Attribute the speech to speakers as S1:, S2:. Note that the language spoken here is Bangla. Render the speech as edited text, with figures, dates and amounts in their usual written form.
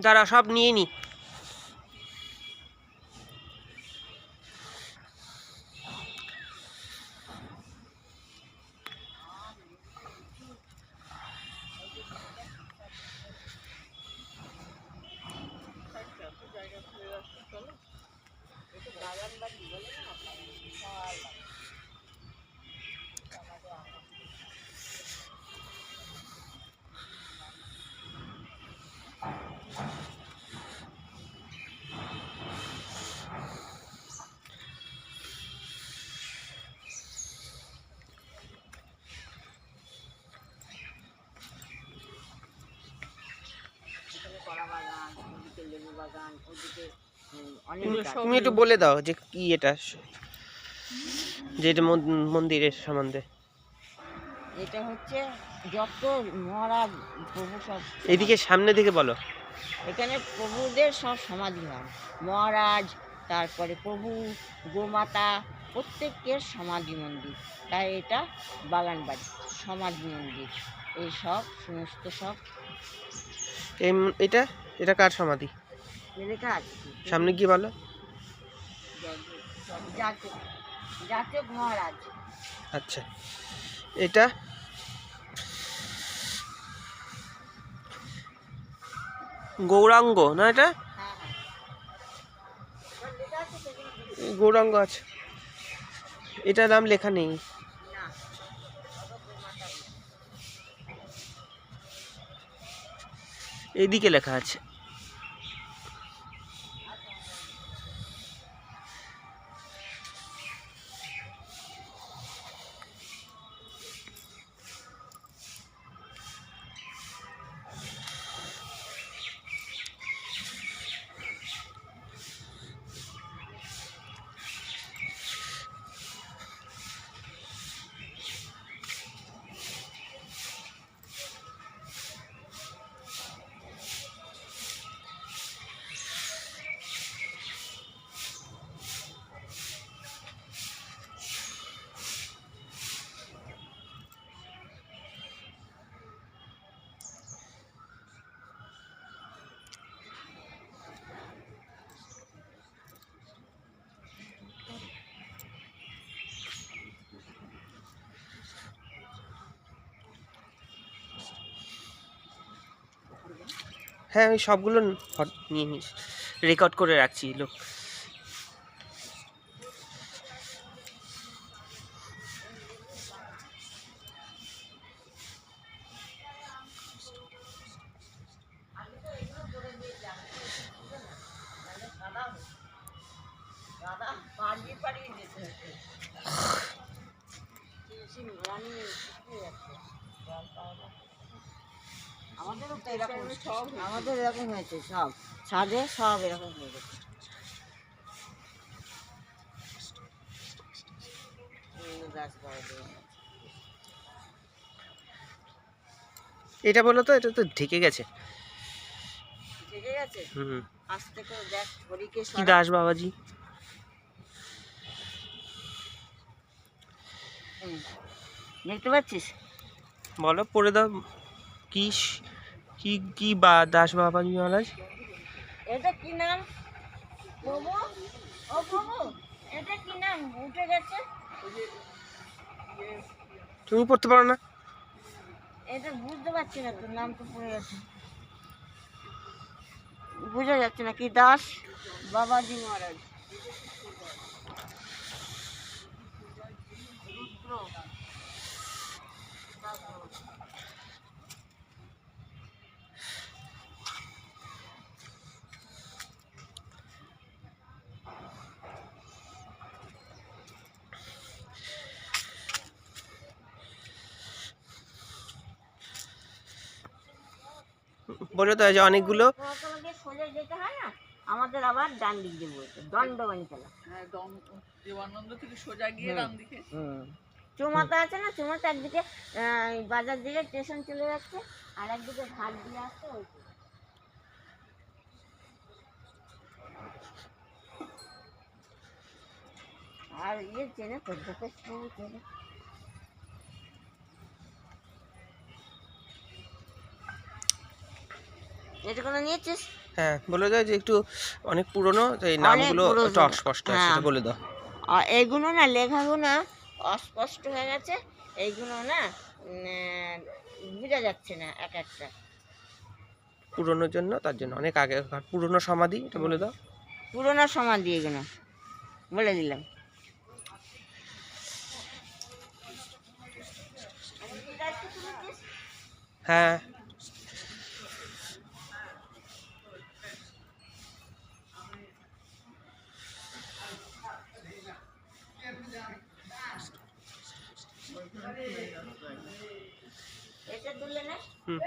S1: যারা সব নিয়ে নি। তুমি একটু বলে দাও যে কি এটা, যে এটা মন্দিরের সম্বন্ধে।
S2: এটা হচ্ছে যত মহারাজ প্রভু সব
S1: এদিকে সামনে দিকে বলো।
S2: এখানে প্রভুদের সব সমাধি হয়, মহারাজ, তারপরে প্রভু, গোমাতা, প্রত্যেকের সমাধি মন্দির। তাই এটা বাগানবাড়ি সমাধি মন্দির। এই সব সমস্ত সব
S1: এটা এটা কার সমাধি?
S2: লেখা আছে
S1: সামনে গিয়ে বলো।
S2: যাচক মহারাজ।
S1: আচ্ছা, এটা গৌরাঙ্গ না? এটা গৌরাঙ্গ আছে, এটা নাম লেখা নেই। এদিকে লেখা আছে। হ্যাঁ, আমি সবগুলো নিয়ে নিস, রেকর্ড করে রাখছি। লোক
S2: আমাদের এরকম হয়েছে, সব ছাদে সব এরকম হয়ে গেছে।
S1: এটা বলো তো, এটা তো ঢেকে গেছে।
S2: ঢেকে গেছে? আজ থেকে দেখ হরিকে
S1: কি দাস বাবাজি।
S2: দেখতে পাচ্ছিস?
S1: বলো, পড়ে দাও। কি কি কি বা দাস বাবাজি মহারাজ?
S2: এটা কি নাম প্রভু? ও প্রভু, এটা কি নাম উঠে গেছে?
S1: তুমি পড়তে পারো না?
S2: এটা বুঝতে পারছি না, তোর নাম তো পড়ে গেছে, বোঝা যাচ্ছে না। কি দাস বাবাজি মহারাজ।
S1: বলে তো যে অনেকগুলো।
S2: সোজা যেতে হয় না, আমাদের আবার ডান দিক দিয়ে বলছে দণ্ডবাণী খেলা।
S3: দেবানন্দ থেকে সোজা গিয়ে ডান দিকে
S2: চৌমাথা আছে না, চৌমাথা একদিকে বাজার দিকে স্টেশন চলে যাচ্ছে, আর একদিকে ঘাট দিয়ে আসছে। ওই আর ইয়ে চেনে তো চেনে। এটা কোনো নিয়েছিস?
S1: হ্যাঁ বলে দাও যে একটু অনেক পুরনো, তো এই
S2: অনেক
S1: নামগুলো একটু
S2: পুরনো।
S1: অস্পষ্ট আছে,
S2: হ্যাঁ।
S1: সেটা বলে দাও।
S2: এইগুলো না লেখাগুলো অস্পষ্ট হয়ে গেছে, এইগুলো না বোঝা যাচ্ছে না এক একটা।
S1: পুরনোর জন্য, তার জন্য অনেক আগে পুরনো সমাধি, এটা বলে দাও।
S2: পুরোনো সমাধি এগুলো বলে দিলাম।
S1: হ্যাঁ
S2: এটা তুললে না?
S1: হুম